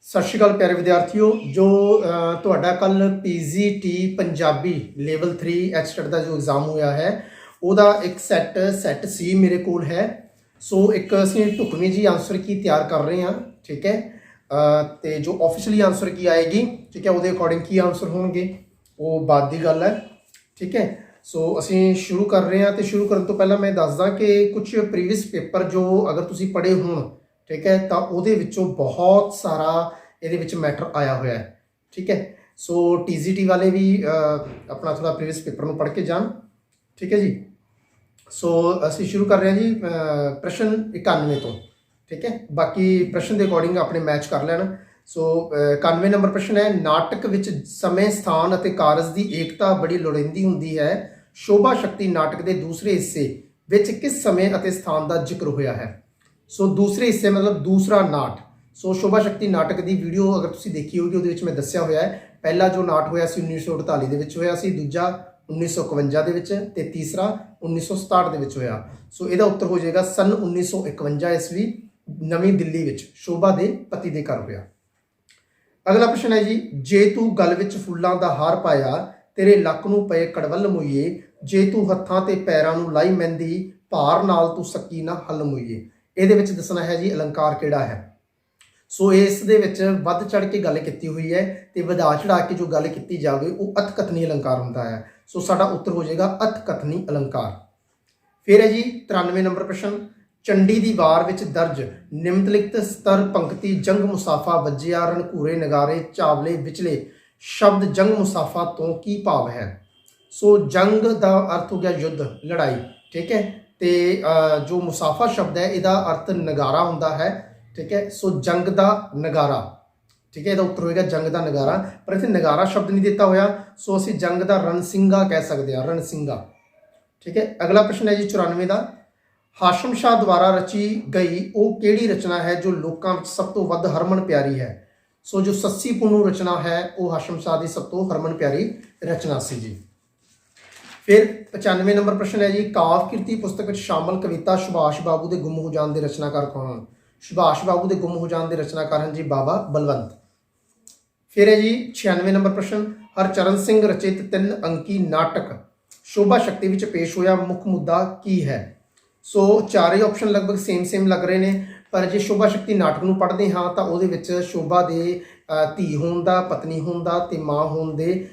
ਸਤਿ ਸ਼੍ਰੀ ਅਕਾਲ ਪਿਆਰੇ ਵਿਦਿਆਰਥੀਓ। ਜੋ ਤੁਹਾਡਾ ਕੱਲ ਪੀਜੀਟੀ ਪੰਜਾਬੀ ਲੈਵਲ 3 ਐਚਟੈਟ ਦਾ ਜੋ ਐਗਜ਼ਾਮ ਹੋਇਆ ਹੈ ਉਹਦਾ ਇੱਕ ਸੈੱਟ ਸੀ ਮੇਰੇ ਕੋਲ ਹੈ। ਸੋ ਇੱਕ ਅਸੀਂ ਢੁਕਵੀਂ ਜੀ ਆਨਸਰ ਕੀ ਤਿਆਰ ਕਰ ਰਹੇ ਹਾਂ, ਠੀਕ ਹੈ। ਤੇ ਜੋ ਆਫੀਸ਼ੀਅਲੀ ਆਨਸਰ ਕੀ ਆਏਗੀ, ਠੀਕ ਹੈ, ਉਹਦੇ ਅਕੋਰਡਿੰਗ ਕੀ ਆਨਸਰ ਹੋਣਗੇ ਉਹ ਬਾਅਦ ਦੀ ਗੱਲ ਹੈ, ਠੀਕ ਹੈ। ਸੋ ਅਸੀਂ ਸ਼ੁਰੂ ਕਰ ਰਹੇ ਹਾਂ। ਤੇ ਸ਼ੁਰੂ ਕਰਨ ਤੋਂ ਪਹਿਲਾਂ ਮੈਂ ਦੱਸਦਾ ਕਿ ਕੁਝ ਪ੍ਰੀਵੀਅਸ ਪੇਪਰ ਜੋ ਅਗਰ ਤੁਸੀਂ ਪੜ੍ਹੇ ਹੋਣ, ठीक है, तो ਉਹਦੇ ਵਿੱਚੋਂ बहुत सारा ਇਹਦੇ ਵਿੱਚ ਮੈਟਰ ਆਇਆ ਹੋਇਆ ਹੈ, ठीक है। सो TGT वाले भी अपना थोड़ा प्रीवियस पेपर ਨੂੰ ਪੜ੍ਹ ਕੇ ਜਾਣ, ठीक है जी। सो ਅਸੀਂ ਸ਼ੁਰੂ ਕਰ ਰਹੇ ਹਾਂ ਜੀ ਪ੍ਰਸ਼ਨ 91 ਤੋਂ, ठीक है। ਬਾਕੀ ਪ੍ਰਸ਼ਨ ਦੇ ਅਕੋਰਡਿੰਗ ਆਪਣੇ ਮੈਚ ਕਰ ਲੈਣ। ਸੋ 91 ਨੰਬਰ ਪ੍ਰਸ਼ਨ ਹੈ, ਨਾਟਕ ਵਿੱਚ ਸਮੇਂ ਸਥਾਨ ਅਤੇ ਕਾਰਜ ਦੀ ਏਕਤਾ ਬੜੀ ਲੋੜੀਂਦੀ ਹੁੰਦੀ ਹੈ। ਸ਼ੋਭਾ ਸ਼ਕਤੀ ਨਾਟਕ ਦੇ ਦੂਸਰੇ ਹਿੱਸੇ ਵਿੱਚ ਕਿਸ ਸਮੇਂ ਅਤੇ ਸਥਾਨ ਦਾ ਜ਼ਿਕਰ ਹੋਇਆ ਹੈ। सो दूसरे हिस्से मतलब दूसरा नाट। सो शोभा शक्ति नाटक की वीडियो अगर तुसीं देखी होगी ਉਹਦੇ ਵਿੱਚ मैं दस्सिया होया है। पहला जो नाट होया सी 1948 ਦੇ ਵਿੱਚ ਹੋਇਆ ਸੀ, ਦੂਜਾ 1951 ਦੇ ਵਿੱਚ ਤੇ ਤੀਸਰਾ 1967 ਦੇ ਵਿੱਚ ਹੋਇਆ। ਸੋ ਇਹਦਾ ਉੱਤਰ ਹੋ ਜਾਏਗਾ ਸਨ 1951 ਈਸਵੀ ਨਵੀਂ ਦਿੱਲੀ ਵਿੱਚ ਸ਼ੋਭਾ ਦੇ ਪਤੀ ਦੇ ਘਰ ਹੋਇਆ। ਅਗਲਾ ਪ੍ਰਸ਼ਨ ਹੈ ਜੀ, ਜੇ ਤੂੰ ਗਲ ਵਿੱਚ ਫੁੱਲਾਂ ਦਾ ਹਾਰ ਪਾਇਆ ਤੇਰੇ ਲੱਕ ਨੂੰ ਪਏ ਕੜਵੱਲ ਮੋਈਏ, ਜੇ ਤੂੰ ਹੱਥਾਂ ਤੇ ਪੈਰਾਂ ਨੂੰ ਲਾਈ ਮਹਿੰਦੀ ਭਾਰ ਨਾਲ ਤੂੰ ਸੱਕੀ ਨਾ ਹੱਲ ਮੋਈਏ। ਇਹਦੇ ਵਿੱਚ ਦੱਸਣਾ ਹੈ ਜੀ ਅਲੰਕਾਰ ਕਿਹੜਾ ਹੈ। ਸੋ ਇਸ ਦੇ ਵਿੱਚ ਵੱਧ ਚੜ ਕੇ ਗੱਲ ਕੀਤੀ ਹੋਈ ਹੈ ਤੇ ਵਧਾ ਚੜਾ ਕੇ ਜੋ ਗੱਲ ਕੀਤੀ ਜਾਵੇ ਉਹ ਅਤ ਕਥਨੀ ਅਲੰਕਾਰ ਹੁੰਦਾ ਹੈ। ਸੋ ਸਾਡਾ ਉੱਤਰ ਹੋ ਜਾਏਗਾ ਅਤ ਕਥਨੀ ਅਲੰਕਾਰ। ਫਿਰ ਹੈ ਜੀ 93 ਨੰਬਰ ਪ੍ਰਸ਼ਨ, ਚੰਡੀ ਦੀ ਵਾਰ ਵਿੱਚ ਦਰਜ ਨਿਮਨਲਿਖਤ ਸਤਰ ਪੰਕਤੀ ਜੰਗ ਮੁਸਾਫਾ ਵੱਜਿਆ ਰਣਕੂਰੇ ਨਗਾਰੇ ਚਾਵਲੇ ਵਿਚਲੇ ਸ਼ਬਦ ਜੰਗ ਮੁਸਾਫਾ ਤੋਂ ਕੀ ਭਾਵ ਹੈ। ਸੋ ਜੰਗ ਦਾ ਅਰਥ ਹੋ ਗਿਆ ਯੁੱਧ, ਲੜਾਈ, ਠੀਕ ਹੈ। ਤੇ ਜੋ ਮੁਸਾਫਾ ਸ਼ਬਦ ਹੈ ਇਹਦਾ ਅਰਥ ਨਗਾਰਾ ਹੁੰਦਾ ਹੈ, ਠੀਕ ਹੈ। ਸੋ ਜੰਗ ਦਾ ਨਗਾਰਾ, ਠੀਕ ਹੈ, ਇਹਦਾ ਉੱਤਰ ਹੋਏਗਾ ਜੰਗ ਦਾ ਨਗਾਰਾ। ਪਰ ਇੱਥੇ ਨਗਾਰਾ ਸ਼ਬਦ ਨਹੀਂ ਦਿੱਤਾ ਹੋਇਆ, ਸੋ ਅਸੀਂ ਜੰਗ ਦਾ ਰਣਸਿੰਗਾ ਕਹਿ ਸਕਦੇ ਹਾਂ, ਰਣਸਿੰਗਾ, ਠੀਕ ਹੈ। ਅਗਲਾ ਪ੍ਰਸ਼ਨ ਹੈ ਜੀ 94 ਦਾ, ਹਾਸ਼ਮ ਸ਼ਾਹ ਦੁਆਰਾ ਰਚੀ ਗਈ ਉਹ ਕਿਹੜੀ ਰਚਨਾ ਹੈ ਜੋ ਲੋਕਾਂ ਵਿੱਚ ਸਭ ਤੋਂ ਵੱਧ ਹਰਮਨ ਪਿਆਰੀ ਹੈ। ਸੋ ਜੋ ਸੱਸੀ ਪੁੰਨੂ ਰਚਨਾ ਹੈ ਉਹ ਹਾਸ਼ਮ ਸ਼ਾਹ ਦੀ ਸਭ ਤੋਂ ਹਰਮਨ ਪਿਆਰੀ ਰਚਨਾ ਸੀ ਜੀ। ਫਿਰ 95 ਨੰਬਰ ਪ੍ਰਸ਼ਨ ਹੈ ਜੀ, ਕਾਵ ਕੀਰਤੀ ਪੁਸਤਕ ਵਿੱਚ ਸ਼ਾਮਲ ਕਵਿਤਾ ਸੁਭਾਸ਼ ਬਾਬੂ ਦੇ ਗੁੰਮ ਹੋ ਜਾਣ ਦੇ ਰਚਨਾਕਾਰ ਕੌਣ ਹਨ। ਸੁਭਾਸ਼ ਬਾਬੂ ਦੇ ਗੁੰਮ ਹੋ ਜਾਣ ਦੇ ਰਚਨਾਕਾਰ ਹਨ ਜੀ ਬਾਬਾ ਬਲਵੰਤ। ਫਿਰ ਹੈ ਜੀ 96 ਨੰਬਰ ਪ੍ਰਸ਼ਨ, ਹਰਚਰਨ ਸਿੰਘ ਰਚਿਤ 3 ਅੰਕੀ ਨਾਟਕ ਸ਼ੋਭਾ ਸ਼ਕਤੀ ਵਿੱਚ ਪੇਸ਼ ਹੋਇਆ ਮੁੱਖ ਮੁੱਦਾ ਕੀ ਹੈ। ਸੋ ਚਾਰੇ ਆਪਸ਼ਨ ਲਗਭਗ ਸੇਮ ਲੱਗ ਰਹੇ ਨੇ, ਪਰ ਜੇ ਸ਼ੋਭਾ ਸ਼ਕਤੀ ਨਾਟਕ ਨੂੰ ਪੜ੍ਹਦੇ ਹਾਂ ਤਾਂ ਉਹਦੇ ਵਿੱਚ ਸ਼ੋਭਾ ਦੇ ਧੀ ਹੋਣ ਦਾ, ਪਤਨੀ ਹੋਣ ਦਾ ਤੇ ਮਾਂ ਹੋਣ ਦੇ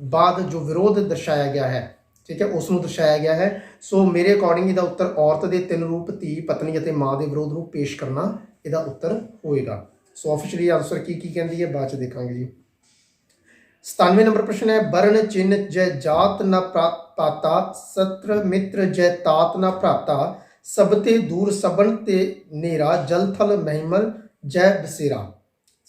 ਬਾਅਦ ਜੋ ਵਿਰੋਧ ਦਰਸਾਇਆ ਗਿਆ ਹੈ, ਠੀਕ ਹੈ, ਉਸ ਨੂੰ ਦਰਸਾਇਆ ਗਿਆ ਹੈ। ਸੋ ਮੇਰੇ ਅਕੋਰਡਿੰਗ ਇਹਦਾ ਉੱਤਰ ਔਰਤ ਦੇ 3 ਰੂਪ ਧੀ, ਪਤਨੀ ਅਤੇ ਮਾਂ ਦੇ ਵਿਰੋਧ ਨੂੰ ਪੇਸ਼ ਕਰਨਾ ਇਹਦਾ ਉੱਤਰ ਹੋਏਗਾ। ਸੋ ਆਫੀਸ਼ੀਅਲੀ ਆਨਸਰ ਕੀ ਕਹਿੰਦੀ ਹੈ ਬਾਅਦ ਚ ਦੇਖਾਂਗੇ ਜੀ। 97 ਨੰਬਰ ਪ੍ਰਸ਼ਨ ਹੈ, ਬਰਨ ਚਿੰਨ ਜੈ ਜਾਤ ਨਾ ਪਾਤਾ ਸਤਰ ਮਿੱਤਰ ਜੈ ਤਾਤ ਨਾ ਭਰਾਤਾ ਸਭ ਤੇ ਦੂਰ ਸਬਨ ਤੇ ਨੇਰਾ ਜਲ ਥਲ ਮਹਿਮਲ ਜੈ ਬਸੇਰਾ।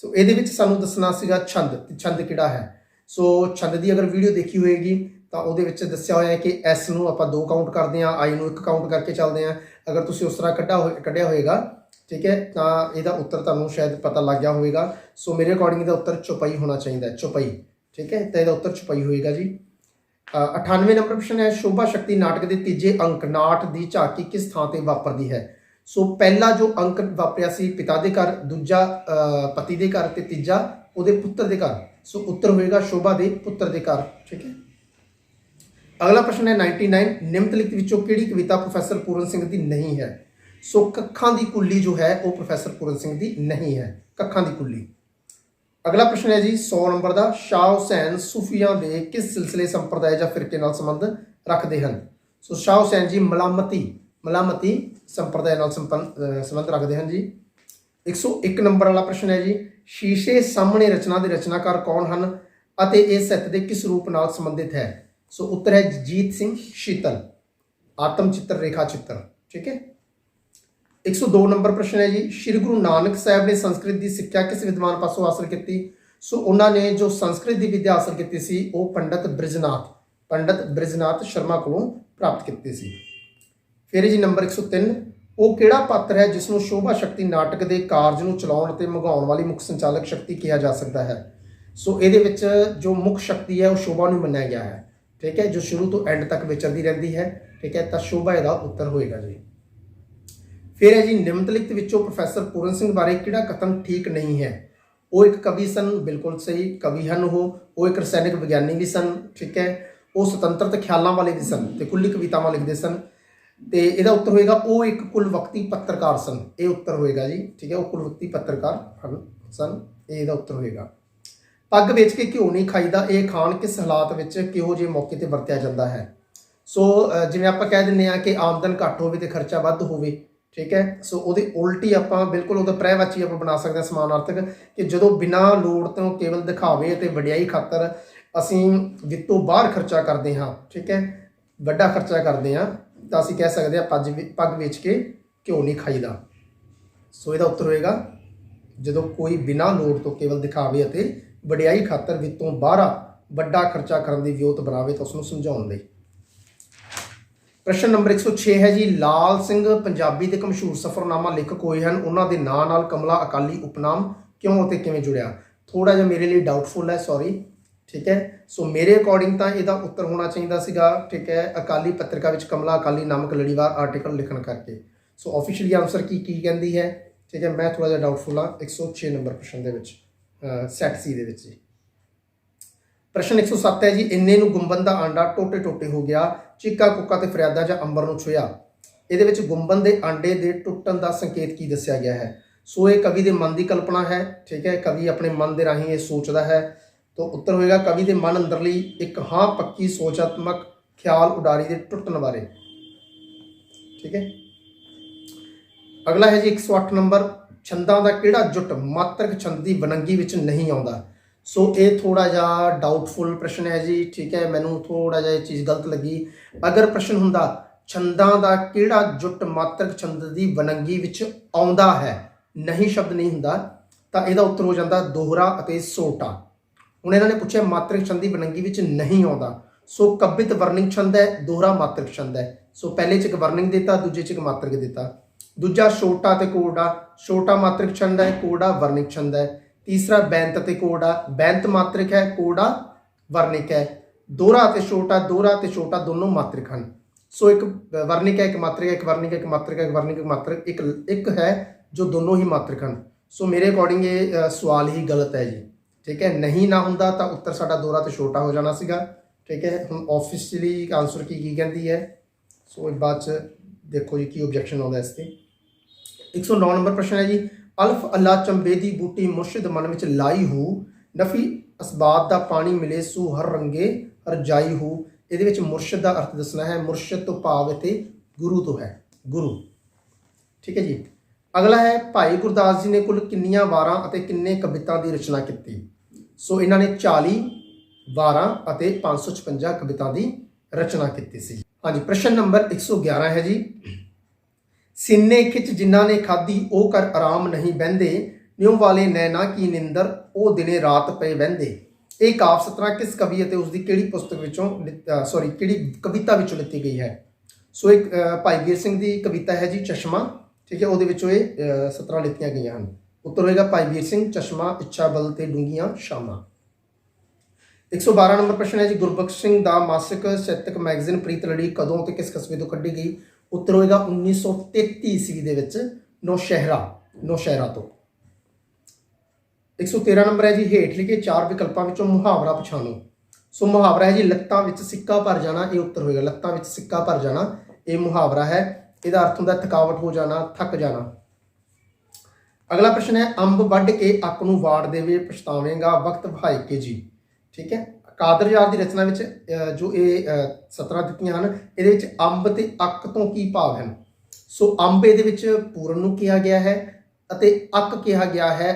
ਸੋ ਇਹਦੇ ਵਿੱਚ ਸਾਨੂੰ ਦੱਸਣਾ ਸੀਗਾ ਛੰਦ ਕਿਹੜਾ ਹੈ। ਸੋ ਛੰਦ ਦੀ ਅਗਰ ਵੀਡੀਓ ਦੇਖੀ ਹੋਏਗੀ ਤਾਂ ਉਹਦੇ ਵਿੱਚ ਦੱਸਿਆ ਹੋਇਆ ਹੈ ਕਿ ਐਸ ਨੂੰ ਆਪਾਂ 2 ਕਾਊਂਟ ਕਰਦੇ ਹਾਂ, ਆਈ ਨੂੰ 1 ਕਾਊਂਟ ਕਰਕੇ ਚੱਲਦੇ ਹਾਂ। ਅਗਰ ਤੁਸੀਂ ਉਸ ਤਰ੍ਹਾਂ ਕੱਢਿਆ ਹੋਏਗਾ, ਠੀਕ ਹੈ, ਤਾਂ ਇਹਦਾ ਉੱਤਰ ਤੁਹਾਨੂੰ ਸ਼ਾਇਦ ਪਤਾ ਲੱਗ ਗਿਆ ਹੋਵੇਗਾ। ਸੋ ਮੇਰੇ ਅਕੋਰਡਿੰਗ ਇਹਦਾ ਉੱਤਰ ਚੌਪਈ ਹੋਣਾ ਚਾਹੀਦਾ ਹੈ, ਚੌਪਈ, ਠੀਕ ਹੈ, ਤਾਂ ਇਹਦਾ ਉੱਤਰ ਚੌਪਈ ਹੋਏਗਾ ਜੀ। 98 ਨੰਬਰ ਪ੍ਰਸ਼ਨ ਹੈ, ਸ਼ੋਭਾ ਸ਼ਕਤੀ ਨਾਟਕ ਦੇ ਤੀਜੇ ਅੰਕ ਨਾਟ ਦੀ ਝਾਕੀ ਕਿਸ ਥਾਂ ਤੇ ਵਾਪਰਦੀ ਹੈ। ਸੋ ਪਹਿਲਾ ਜੋ ਅੰਕ ਵਾਪਰਿਆ ਸੀ ਪਿਤਾ ਦੇ ਘਰ, ਦੂਜਾ ਪਤੀ ਦੇ ਘਰ ਤੇ ਤੀਜਾ ਉਹਦੇ ਪੁੱਤਰ ਦੇ ਘਰ। ਸੋ ਉੱਤਰ ਹੋਏਗਾ ਸ਼ੋਭਾ ਦੇ ਪੁੱਤਰ ਦੇ ਘਰ, ਠੀਕ ਹੈ। ਅਗਲਾ ਪ੍ਰਸ਼ਨ ਹੈ 99, ਨਿਮਨਲਿਖਤ ਵਿੱਚੋਂ ਕਿਹੜੀ ਕਵਿਤਾ ਪ੍ਰੋਫੈਸਰ ਪੂਰਨ ਸਿੰਘ ਦੀ ਨਹੀਂ ਹੈ। ਸੋ ਕੱਖਾਂ ਦੀ ਕੁੱਲੀ ਜੋ ਹੈ ਉਹ ਪ੍ਰੋਫੈਸਰ ਪੂਰਨ ਸਿੰਘ ਦੀ ਨਹੀਂ ਹੈ, ਕੱਖਾਂ ਦੀ ਕੁੱਲੀ। ਅਗਲਾ ਪ੍ਰਸ਼ਨ ਹੈ ਜੀ 100 ਨੰਬਰ ਦਾ, ਸ਼ਾਹ ਹੁਸੈਨ ਸੂਫੀਆਂ ਦੇ ਕਿਸ ਸਿਲਸਿਲੇ ਸੰਪਰਦਾਇ ਜਾਂ ਫਿਰਕੇ ਨਾਲ ਸੰਬੰਧ ਰੱਖਦੇ ਹਨ। ਸੋ ਸ਼ਾਹ ਹੁਸੈਨ ਜੀ ਮਲਾਮਤੀ ਸੰਪਰਦਾਇ ਨਾਲ ਸੰਬੰਧ ਰੱਖਦੇ ਹਨ ਜੀ। 101 ਨੰਬਰ ਵਾਲਾ ਪ੍ਰਸ਼ਨ ਹੈ ਜੀ, ਸ਼ੀਸ਼ੇ ਸਾਹਮਣੇ ਰਚਨਾ ਦੇ ਰਚਨਾਕਾਰ ਕੌਣ ਹਨ ਅਤੇ ਇਹ ਸਾਹਿਤ ਦੇ ਕਿਸ ਰੂਪ ਨਾਲ ਸੰਬੰਧਿਤ ਹੈ। ਸੋ ਉੱਤਰ ਹੈ ਜੀਤ ਸਿੰਘ ਸ਼ੀਤਲ, ਆਤਮ ਚਿੱਤਰ, ਰੇਖਾ ਚਿੱਤਰ, ਠੀਕ ਹੈ। 102 ਨੰਬਰ ਪ੍ਰਸ਼ਨ ਹੈ ਜੀ, ਸ਼੍ਰੀ ਗੁਰੂ ਨਾਨਕ ਸਾਹਿਬ ਨੇ ਸੰਸਕ੍ਰਿਤ ਦੀ ਸਿੱਖਿਆ ਕਿਸ ਵਿਦਵਾਨ ਪਾਸੋਂ ਹਾਸਲ ਕੀਤੀ। ਸੋ ਉਹਨਾਂ ਨੇ ਜੋ ਸੰਸਕ੍ਰਿਤ ਦੀ ਵਿਦਿਆ ਹਾਸਲ ਕੀਤੀ ਸੀ ਉਹ ਪੰਡਤ ਬ੍ਰਿਜਨਾਥ ਸ਼ਰਮਾ ਕੋਲੋਂ ਪ੍ਰਾਪਤ ਕੀਤੀ ਸੀ। ਫਿਰ ਜੀ ਨੰਬਰ 103, ਉਹ ਕਿਹੜਾ ਪਾਤਰ ਹੈ ਜਿਸ ਨੂੰ ਸ਼ੋਭਾ ਸ਼ਕਤੀ ਨਾਟਕ ਦੇ ਕਾਰਜ ਨੂੰ ਚਲਾਉਣ ਅਤੇ ਮਗਾਉਣ ਵਾਲੀ ਮੁੱਖ ਸੰਚਾਲਕ ਸ਼ਕਤੀ ਕਿਹਾ ਜਾ ਸਕਦਾ ਹੈ। ਸੋ ਇਹਦੇ ਵਿੱਚ ਜੋ ਮੁੱਖ ਸ਼ਕਤੀ ਹੈ ਉਹ ਸ਼ੋਭਾ ਨੂੰ ਮੰਨਿਆ ਗਿਆ ਹੈ, ਠੀਕ ਹੈ, ਜੋ ਸ਼ੁਰੂ ਤੋਂ ਐਂਡ ਤੱਕ ਵਿਚਰਦੀ ਰਹਿੰਦੀ ਹੈ, ਠੀਕ ਹੈ, ਤਾਂ ਸ਼ੋਭਾ ਇਹਦਾ ਉੱਤਰ ਹੋਏਗਾ ਜੀ। ਫਿਰ ਹੈ ਜੀ ਨਿਮਨਲਿਖਤ ਵਿੱਚੋਂ ਪ੍ਰੋਫੈਸਰ ਪੂਰਨ ਸਿੰਘ ਬਾਰੇ ਕਿਹੜਾ ਕਥਨ ਠੀਕ ਨਹੀਂ ਹੈ। ਉਹ ਇੱਕ ਕਵੀ ਸਨ, ਬਿਲਕੁਲ ਸਹੀ ਕਵੀ ਹਨ ਉਹ ਇੱਕ ਰਸਾਇਣਿਕ ਵਿਗਿਆਨੀ ਵੀ ਸਨ। ਠੀਕ ਹੈ, ਉਹ ਸੁਤੰਤਰਤ ਖਿਆਲਾਂ ਵਾਲੇ ਵੀ ਸਨ ਤੇ ਖੁੱਲੀ ਕਵਿਤਾਵਾਂ ਲਿਖਦੇ ਸਨ। ਤੇ ਇਹਦਾ ਉੱਤਰ ਹੋਏਗਾ ਉਹ ਇੱਕ ਕੁਲਵਕਤੀ ਪੱਤਰਕਾਰ ਸਨ। ਇਹ ਉੱਤਰ ਹੋਏਗਾ ਜੀ। ਠੀਕ ਹੈ, ਉਹ ਕੁਲਵਕਤੀ ਪੱਤਰਕਾਰ ਹਨ ਸਨ। ਇਹ ਇਹਦਾ ਉੱਤਰ ਹੋਏਗਾ। ਪੱਗ ਵੇਚ ਕੇ ਘਿਓ ਨਹੀਂ ਖਾਈਦਾ, ਇਹ ਖਾਣ ਕਿਸ ਹਾਲਾਤ ਵਿੱਚ ਕਿਹੋ ਜਿਹੇ ਮੌਕੇ ਤੇ ਵਰਤਿਆ ਜਾਂਦਾ ਹੈ? ਸੋ ਜਿਵੇਂ ਆਪਾਂ ਕਹਿ ਦਿੰਦੇ ਹਾਂ ਕਿ ਆਮਦਨ ਘੱਟ ਹੋਵੇ ਤੇ ਖਰਚਾ ਵੱਧ ਹੋਵੇ। ਠੀਕ ਹੈ, ਸੋ ਉਹਦੇ ਉਲਟੀ ਆਪਾਂ ਬਿਲਕੁਲ ਉਹਦਾ ਪ੍ਰੈਵਾਚੀ ਆਪਾਂ ਬਣਾ ਸਕਦੇ ਹਾਂ ਸਮਾਨਾਰਥਕ, ਕਿ ਜਦੋਂ ਬਿਨਾਂ ਲੋੜ ਤੋਂ ਕੇਵਲ ਦਿਖਾਵੇ ਅਤੇ ਵਡਿਆਈ ਖਾਤਰ ਅਸੀਂ ਵਿੱਤੋਂ ਬਾਹਰ ਖਰਚਾ ਕਰਦੇ ਹਾਂ। ਠੀਕ ਹੈ, ਵੱਡਾ ਖਰਚਾ ਕਰਦੇ ਹਾਂ, ਤਾਂ ਅਸੀਂ ਕਹਿ ਸਕਦੇ ਹਾਂ ਪੱਗ ਵੇਚ ਕੇ ਘਿਓ ਨਹੀਂ ਖਾਈਦਾ। ਸੋ ਇਹਦਾ ਉੱਤਰ ਹੋਏਗਾ ਜਦੋਂ ਕੋਈ ਬਿਨਾਂ ਲੋੜ ਤੋਂ ਕੇਵਲ ਦਿਖਾਵੇ ਅਤੇ ਵਡਿਆਈ ਖਾਤਰ ਵਿੱਤੋਂ ਬਾਹਰ ਵੱਡਾ ਖਰਚਾ ਕਰਨ ਦੀ ਵਿਉਂਤ ਬਣਾਵੇ ਤਾਂ ਉਸਨੂੰ ਸਮਝਾਉਣ ਲਈ। ਪ੍ਰਸ਼ਨ ਨੰਬਰ 106 ਹੈ ਜੀ, ਲਾਲ ਸਿੰਘ ਪੰਜਾਬੀ ਦੇ ਇੱਕ ਮਸ਼ਹੂਰ ਸਫ਼ਰਨਾਮਾ ਲੇਖਕ ਹੋਏ ਹਨ। ਉਹਨਾਂ ਦੇ ਨਾਂ ਨਾਲ ਕਮਲਾ ਅਕਾਲੀ ਉਪਨਾਮ ਕਿਉਂ ਅਤੇ ਕਿਵੇਂ ਜੁੜਿਆ? ਥੋੜਾ ਜਿਹਾ ਮੇਰੇ ਲਈ ਡਾਊਟਫੁਲ ਹੈ, ਸੌਰੀ। ਠੀਕ ਹੈ, ਸੋ ਮੇਰੇ ਅਕੋਰਡਿੰਗ ਤਾਂ ਇਹਦਾ ਉੱਤਰ ਹੋਣਾ ਚਾਹੀਦਾ ਸੀਗਾ। ਠੀਕ ਹੈ, ਅਕਾਲੀ ਪੱਤਰਿਕਾ ਵਿੱਚ ਕਮਲਾ ਅਕਾਲੀ ਨਾਮਕ ਲੜੀਵਾਰ ਆਰਟੀਕਲ ਲਿਖਣ ਕਰਕੇ। ਸੋ ਆਫੀਸ਼ੀਅਲੀ ਆਨਸਰ ਕੀ ਕਹਿੰਦੀ ਹੈ? ਠੀਕ ਹੈ, ਮੈਂ ਥੋੜਾ ਜਿਹਾ ਡਾਊਟਫੁਲ ਹਾਂ 106 ਨੰਬਰ ਪ੍ਰਸ਼ਨ ਦੇ ਵਿੱਚ, ਸੈਟ ਸੀ ਦੇ ਵਿੱਚ ਜੀ। ਪ੍ਰਸ਼ਨ 107 ਹੈ ਜੀ, ਇੰਨੇ ਨੂੰ ਗੁੰਬਨ ਦਾ ਆਂਡਾ ਟੋਟੇ ਟੋਟੇ ਹੋ ਗਿਆ, ਚੀਕਾ ਕੁੱਕਾ ਤੇ ਫਰਿਆਦਾ ਜਾਂ ਅੰਬਰ ਨੂੰ ਛੁਇਆ। ਇਹਦੇ ਵਿੱਚ ਗੁੰਬਨ ਦੇ ਆਂਡੇ ਦੇ ਟੁੱਟਣ ਦਾ ਸੰਕੇਤ ਕੀ ਦੱਸਿਆ ਗਿਆ ਹੈ? ਸੋ ਇਹ ਕਵੀ ਦੇ ਮਨ ਦੀ ਕਲਪਨਾ ਹੈ। ਠੀਕ ਹੈ, ਕਵੀ ਆਪਣੇ ਮਨ ਦੇ ਰਾਹੀਂ ਇਹ ਸੋਚਦਾ ਹੈ। ਤਾਂ ਉੱਤਰ ਹੋਏਗਾ ਕਵੀ ਦੇ ਮਨ ਅੰਦਰਲੀ ਇੱਕ ਹਾਂ ਪੱਕੀ ਸੋਚਾਤਮਕ ਖਿਆਲ ਉਡਾਰੀ ਦੇ ਟੁੱਟਣ ਬਾਰੇ। ਠੀਕ ਹੈ, ਅਗਲਾ ਹੈ ਜੀ 108 ਨੰਬਰ, ਛੰਦਾਂ ਦਾ ਕਿਹੜਾ ਜੁੱਟ ਮਾਤਰਕ ਛੰਦ ਦੀ ਵੰਨਗੀ ਵਿੱਚ ਨਹੀਂ ਆਉਂਦਾ? ਸੋ ਇਹ ਥੋੜਾ ਜਿਹਾ ਡਾਊਟਫੁਲ ਪ੍ਰਸ਼ਨ ਹੈ ਜੀ। ਠੀਕ ਹੈ, ਮੈਨੂੰ ਥੋੜਾ ਜਿਹਾ ਇਹ ਚੀਜ਼ ਗਲਤ ਲੱਗੀ। ਅਗਰ ਪ੍ਰਸ਼ਨ ਹੁੰਦਾ ਛੰਦਾਂ ਦਾ ਕਿਹੜਾ ਜੁੱਟ ਮਾਤਰਕ ਛੰਦ ਦੀ ਵੰਨਗੀ ਵਿੱਚ ਆਉਂਦਾ ਹੈ, ਨਹੀਂ ਸ਼ਬਦ ਨਹੀਂ ਹੁੰਦਾ, ਤਾਂ ਇਹਦਾ ਉੱਤਰ ਹੋ ਜਾਂਦਾ ਦੋਹਰਾ ਅਤੇ ਸੋਟਾ। ਹੁਣ ਇਹਨਾਂ ਨੇ ਪੁੱਛਿਆ ਮਾਤਰਕ ਛੰਦ ਦੀ ਵੰਨਗੀ ਵਿੱਚ ਨਹੀਂ ਆਉਂਦਾ। ਸੋ ਕਵਿਤ ਵਰਣਿੰਗ ਛੰਦ ਹੈ, ਦੋਹਰਾ ਮਾਤਰਕ ਛੰਦ ਹੈ। ਸੋ ਪਹਿਲੇ 'ਚ ਇੱਕ ਵਰਣਿੰਗ ਦਿੱਤਾ, ਦੂਜੇ 'ਚ ਇੱਕ ਮਾਤਰਕ ਦਿੱਤਾ। ਦੂਜਾ ਛੋਟਾ ਤੇ ਕੋਡਾ, ਛੋਟਾ ਮਾਤਰਕ ਛੰਦ ਹੈ, ਕੋਡਾ ਵਰਣਿਕ ਛੰਦ ਹੈ। ਤੀਸਰਾ ਬੈਂਤ ਤੇ ਕੋਡਾ, ਬੈਂਤ ਮਾਤਰਕ ਹੈ, ਕੋਡਾ ਵਰਣਿਕ ਹੈ। ਦੋਹਰਾ ਤੇ ਛੋਟਾ ਦੋਨੋਂ ਮਾਤਰਕ ਹਨ। ਸੋ ਇੱਕ ਵਰਣਿਕ ਹੈ, ਇੱਕ ਮਾਤਰਕ ਹੈ, ਇੱਕ ਵਰਣਿਕ ਹੈ, ਇੱਕ ਮਾਤਰਕ ਹੈ, ਇੱਕ ਵਰਣਿਕ, ਇੱਕ ਮਾਤਰਕ, ਇੱਕ ਹੈ ਜੋ ਦੋਨੋਂ ਹੀ ਮਾਤਰਕ ਹਨ। ਸੋ ਮੇਰੇ ਅਕੋਰਡਿੰਗ ਇਹ ਸਵਾਲ ਹੀ ਗਲਤ ਹੈ ਜੀ। ਠੀਕ ਹੈ, ਨਹੀਂ ਨਾ ਹੁੰਦਾ ਤਾਂ ਉੱਤਰ ਸਾਡਾ ਦੋਹਰਾ ਤੇ ਛੋਟਾ ਹੋ ਜਾਣਾ ਸੀਗਾ। ਠੀਕ ਹੈ, ਹੁਣ ਆਫੀਸ਼ੀਅਲੀ ਆਨਸਰ ਕੀ ਕਹਿੰਦੀ ਹੈ? ਸੋ ਇਹ ਬਾਅਦ 'ਚ ਦੇਖੋ ਜੀ ਕੀ ਓਬਜੈਕਸ਼ਨ ਆਉਂਦਾ ਇਸ 'ਤੇ। 109 ਨੰਬਰ ਪ੍ਰਸ਼ਨ ਹੈ ਜੀ, ਅਲਫ ਅੱਲਾ ਚੰਬੇ ਦੀ ਬੂਟੀ ਮੁਰਸ਼ਿਦ ਮਨ ਵਿੱਚ ਲਾਈ ਹੋ, ਨਫੀ ਅਸਬਾਬ ਦਾ ਪਾਣੀ ਮਿਲੇ ਸੂ ਹਰ ਰੰਗੇ ਰਜਾਈ ਹੋ। ਇਹਦੇ ਵਿੱਚ ਮੁਰਸ਼ਿਦ ਦਾ ਅਰਥ ਦੱਸਣਾ ਹੈ। ਮੁਰਸ਼ਿਦ ਤੋਂ ਭਾਵ ਇੱਥੇ ਗੁਰੂ ਤੋਂ ਹੈ, ਗੁਰੂ। ਠੀਕ ਹੈ ਜੀ, ਅਗਲਾ ਹੈ ਭਾਈ ਗੁਰਦਾਸ ਜੀ ਨੇ ਕੁੱਲ ਕਿੰਨੀਆਂ ਵਾਰਾਂ ਅਤੇ ਕਿੰਨੇ ਕਵਿਤਾ ਦੀ ਰਚਨਾ ਕੀਤੀ? ਸੋ ਇਹਨਾਂ ਨੇ 40 ਵਾਰਾਂ ਅਤੇ 556 ਕਵਿਤਾ ਦੀ ਰਚਨਾ ਕੀਤੀ ਸੀ। ਹਾਂਜੀ, ਪ੍ਰਸ਼ਨ ਨੰਬਰ 111 ਹੈ ਜੀ, ਸੀਨੇ ਖਿੱਚ ਜਿਨ੍ਹਾਂ ਨੇ ਖਾਧੀ ਉਹ ਕਰ ਆਰਾਮ ਨਹੀਂ ਬਹਿੰਦੇ, ਨਿਉ ਵਾਲੇ ਨੈਣਾ ਕੀ ਨਿੰਦਰ ਉਹ ਦਿਨੇ ਰਾਤ ਪਏ ਬਹਿੰਦੇ। ਇਹ ਕਾਵਿ ਸਤਰਾਂ ਕਿਸ ਕਵੀ ਅਤੇ ਉਸਦੀ ਕਿਹੜੀ ਪੁਸਤਕ ਵਿੱਚੋਂ ਕਿਹੜੀ ਕਵਿਤਾ ਵਿੱਚੋਂ ਲਿੱਤੀ ਗਈ ਹੈ? ਸੋ ਇੱਕ ਭਾਈ ਵੀਰ ਸਿੰਘ ਦੀ ਕਵਿਤਾ ਹੈ ਜੀ ਚਸ਼ਮਾ। ਠੀਕ ਹੈ, ਉਹਦੇ ਵਿੱਚੋਂ ਇਹ ਸਤਰਾਂ ਲਿੱਤੀਆਂ ਗਈਆਂ ਹਨ। ਉੱਤਰ ਹੋਏਗਾ ਭਾਈ ਵੀਰ ਸਿੰਘ, ਚਸ਼ਮਾ, ਇੱਛਾ ਬਲ ਤੇ ਡੂੰਘੀਆਂ ਸ਼ਾਮਾਂ। 112 ਨੰਬਰ ਪ੍ਰਸ਼ਨ ਹੈ ਜੀ, ਗੁਰਬਖਸ਼ ਸਿੰਘ ਦਾ ਮਾਸਿਕ ਸਾਹਿਤਕ ਮੈਗਜ਼ੀਨ ਪ੍ਰੀਤ ਲੜੀ ਕਦੋਂ ਤੇ ਕਿਸ ਕਸਬੇ ਤੋਂ ਕੱਢੀ ਗਈ? ਉੱਤਰ ਹੋਏਗਾ 1933 ਈਸਵੀ ਦੇ ਵਿੱਚ ਨੌਸ਼ਹਿਰਾ ਤੋਂ। 113 ਨੰਬਰ ਹੈ ਜੀ, ਹੇਠ ਲਿਖੇ 4 ਵਿਕਲਪਾਂ ਵਿੱਚੋਂ ਮੁਹਾਵਰਾ ਪਛਾਣੋ। ਸੋ ਮੁਹਾਵਰਾ ਹੈ ਜੀ ਲੱਤਾਂ ਵਿੱਚ ਸਿੱਕਾ ਭਰ ਜਾਣਾ। ਇਹ ਉੱਤਰ ਹੋਏਗਾ ਲੱਤਾਂ ਵਿੱਚ ਸਿੱਕਾ ਭਰ ਜਾਣਾ, ਇਹ ਮੁਹਾਵਰਾ ਹੈ। ਇਹਦਾ ਅਰਥ ਹੁੰਦਾ ਥਕਾਵਟ ਹੋ ਜਾਣਾ, ਥੱਕ ਜਾਣਾ। ਅਗਲਾ ਪ੍ਰਸ਼ਨ ਹੈ, ਅੰਬ ਵੱਢ ਕੇ ਅੱਕ ਨੂੰ ਵਾੜ ਦੇਵੇ ਪਛਤਾਵੇਂਗਾ ਵਕਤ ਵਹਾਈ ਕੇ ਜੀ। ਠੀਕ ਹੈ, ਕਾਦਰ ਯਾਰ ਦੀ ਰਚਨਾ ਵਿੱਚ ਜੋ ਇਹ ਸਤਰਾਂ ਦਿੱਤੀਆਂ ਹਨ, ਇਹਦੇ ਵਿੱਚ ਅੰਬ ਤੇ ਅੱਕ ਤੋਂ ਕੀ ਭਾਵ ਹਨ? ਸੋ ਅੰਬ ਇਹਦੇ ਵਿੱਚ ਪੂਰਨ ਨੂੰ ਕਿਹਾ ਗਿਆ ਹੈ ਅਤੇ ਅੱਕ ਕਿਹਾ ਗਿਆ ਹੈ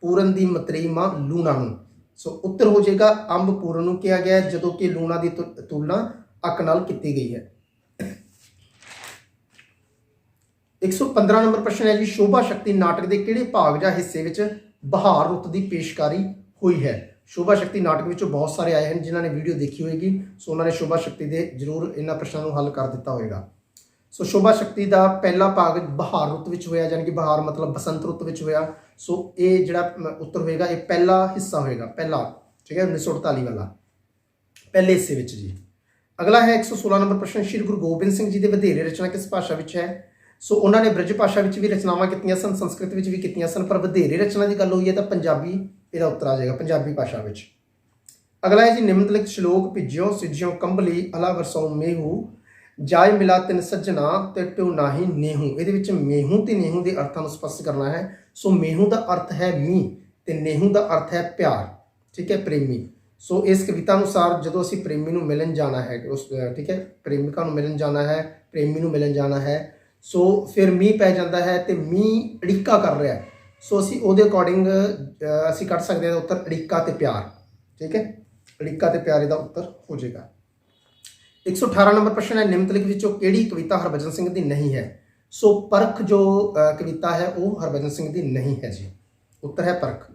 ਪੂਰਨ ਦੀ ਮਤਰੀ ਮਾਂ ਲੂਣਾ ਨੂੰ। ਸੋ ਉੱਤਰ ਹੋ ਜਾਏਗਾ ਅੰਬ ਪੂਰਨ ਨੂੰ ਕਿਹਾ ਗਿਆ ਜਦੋਂ ਕਿ ਲੂਣਾ ਦੀ ਤੁਲਨਾ ਅੱਕ ਨਾਲ ਕੀਤੀ ਗਈ ਹੈ। 115 ਨੰਬਰ ਪ੍ਰਸ਼ਨ ਹੈ ਜੀ, ਸ਼ੋਭਾ ਸ਼ਕਤੀ ਨਾਟਕ ਦੇ ਕਿਹੜੇ ਭਾਗ ਜਾਂ ਹਿੱਸੇ ਵਿੱਚ ਬਹਾਰ ਰੁੱਤ ਦੀ ਪੇਸ਼ਕਾਰੀ ਹੋਈ ਹੈ? ਸ਼ੋਭਾ ਸ਼ਕਤੀ ਨਾਟਕ ਵਿੱਚੋਂ ਬਹੁਤ ਸਾਰੇ ਆਏ ਹਨ ਜਿਨ੍ਹਾਂ ਨੇ ਵੀਡੀਓ ਦੇਖੀ ਹੋਏਗੀ। ਸੋ ਉਹਨਾਂ ਨੇ ਸ਼ੋਭਾ ਸ਼ਕਤੀ ਦੇ ਜ਼ਰੂਰ ਇਹਨਾਂ ਪ੍ਰਸ਼ਨਾਂ ਨੂੰ ਹੱਲ ਕਰ ਦਿੱਤਾ ਹੋਏਗਾ। ਸੋ ਸ਼ੋਭਾ ਸ਼ਕਤੀ ਦਾ ਪਹਿਲਾ ਭਾਗ ਬਹਾਰ ਰੁੱਤ ਵਿੱਚ ਹੋਇਆ, ਯਾਨੀ ਕਿ ਬਹਾਰ ਮਤਲਬ ਬਸੰਤ ਰੁੱਤ ਵਿੱਚ ਹੋਇਆ। ਸੋ ਇਹ ਜਿਹੜਾ ਉੱਤਰ ਹੋਏਗਾ ਇਹ ਪਹਿਲਾ ਹਿੱਸਾ ਹੋਏਗਾ, ਪਹਿਲਾ। ਠੀਕ ਹੈ, 1948 ਵਾਲਾ ਪਹਿਲੇ ਹਿੱਸੇ ਵਿੱਚ ਜੀ। ਅਗਲਾ ਹੈ 116 ਨੰਬਰ ਪ੍ਰਸ਼ਨ, ਸ਼੍ਰੀ ਗੁਰੂ ਗੋਬਿੰਦ ਸਿੰਘ ਜੀ ਦੇ ਵਧੇਰੇ ਰਚਨਾ ਕਿਸ ਭਾਸ਼ਾ ਵਿੱਚ ਹੈ? ਸੋ ਉਹਨਾਂ ਨੇ ਬ੍ਰਿਜ ਭਾਸ਼ਾ ਵਿੱਚ ਵੀ ਰਚਨਾਵਾਂ ਕੀਤੀਆਂ ਸਨ, ਸੰਸਕ੍ਰਿਤ ਵਿੱਚ ਵੀ ਕੀਤੀਆਂ ਸਨ, ਪਰ ਵਧੇਰੇ ਰਚਨਾ ਦੀ ਗੱਲ ਹੋਈ ਹੈ ਤਾਂ ਪੰਜਾਬੀ ਇਹਦਾ ਉੱਤਰ ਆ ਜਾਏਗਾ, ਪੰਜਾਬੀ ਭਾਸ਼ਾ ਵਿੱਚ। ਅਗਲਾ ਹੈ ਜੀ ਨਿਮਨਲਿਖਤ ਸ਼ਲੋਕ ਭਿਜਿਓ ਸਿਜਿਓ ਕੰਬਲੀ ਅਲਾ ਵਰਸੋਂ ਮੇਹੂ ਜਾਇ ਮਿਲਾ ਤਿਨ ਸੱਜਣਾ ਤੇ ਟਿਉ ਨਾਹੀ ਨੇਹੂ। ਇਹਦੇ ਵਿੱਚ ਮੇਹੂ ਤੇ ਨੇਹੂ ਦੇ ਅਰਥਾਂ ਨੂੰ ਸਪਸ਼ਟ ਕਰਨਾ ਹੈ। ਸੋ ਮੇਹੂ ਦਾ ਅਰਥ ਹੈ ਮੀਂਹ ਤੇ ਨੇਹੂ ਦਾ ਅਰਥ ਹੈ ਪਿਆਰ, ਠੀਕ ਹੈ, ਪ੍ਰੇਮੀ। ਸੋ ਇਸ ਕਵਿਤਾ ਅਨੁਸਾਰ ਜਦੋਂ ਅਸੀਂ ਪ੍ਰੇਮੀ ਨੂੰ ਮਿਲਣ ਜਾਣਾ ਹੈ, ਉਸ ਠੀਕ ਹੈ, ਪ੍ਰੇਮਿਕਾ ਨੂੰ ਮਿਲਣ ਜਾਣਾ ਹੈ, ਪ੍ਰੇਮੀ ਨੂੰ ਮਿਲਣ ਜਾਣਾ ਹੈ, ਸੋ ਫਿਰ ਮੀਂਹ ਪੈ ਜਾਂਦਾ ਹੈ ਤੇ ਮੀਂਹ ਅੜਿੱਕਾ ਕਰ ਰਿਹਾ ਹੈ। ਸੋ ਅਸੀਂ ਉਹਦੇ ਅਕੋਰਡਿੰਗ ਅਸੀਂ ਕੱਢ ਸਕਦੇ ਹਾਂ ਉੱਤਰ ਅੜਿੱਕਾ ਤੇ ਪਿਆਰ, ਠੀਕ ਹੈ, ਅੜਿੱਕਾ ਤੇ ਪਿਆਰ ਇਹਦਾ ਉੱਤਰ ਹੋ ਜਾਏਗਾ। 118 ਨੰਬਰ ਪ੍ਰਸ਼ਨ ਹੈ ਨਿਮਨਲਿਖਤ ਵਿੱਚੋਂ ਕਿਹੜੀ ਕਵਿਤਾ ਹਰਭਜਨ ਸਿੰਘ ਦੀ ਨਹੀਂ ਹੈ। ਸੋ ਪਰਖ ਜੋ ਕਵਿਤਾ ਹੈ ਉਹ ਹਰਭਜਨ ਸਿੰਘ ਦੀ ਨਹੀਂ ਹੈ ਜੀ, ਉੱਤਰ ਹੈ ਪਰਖ।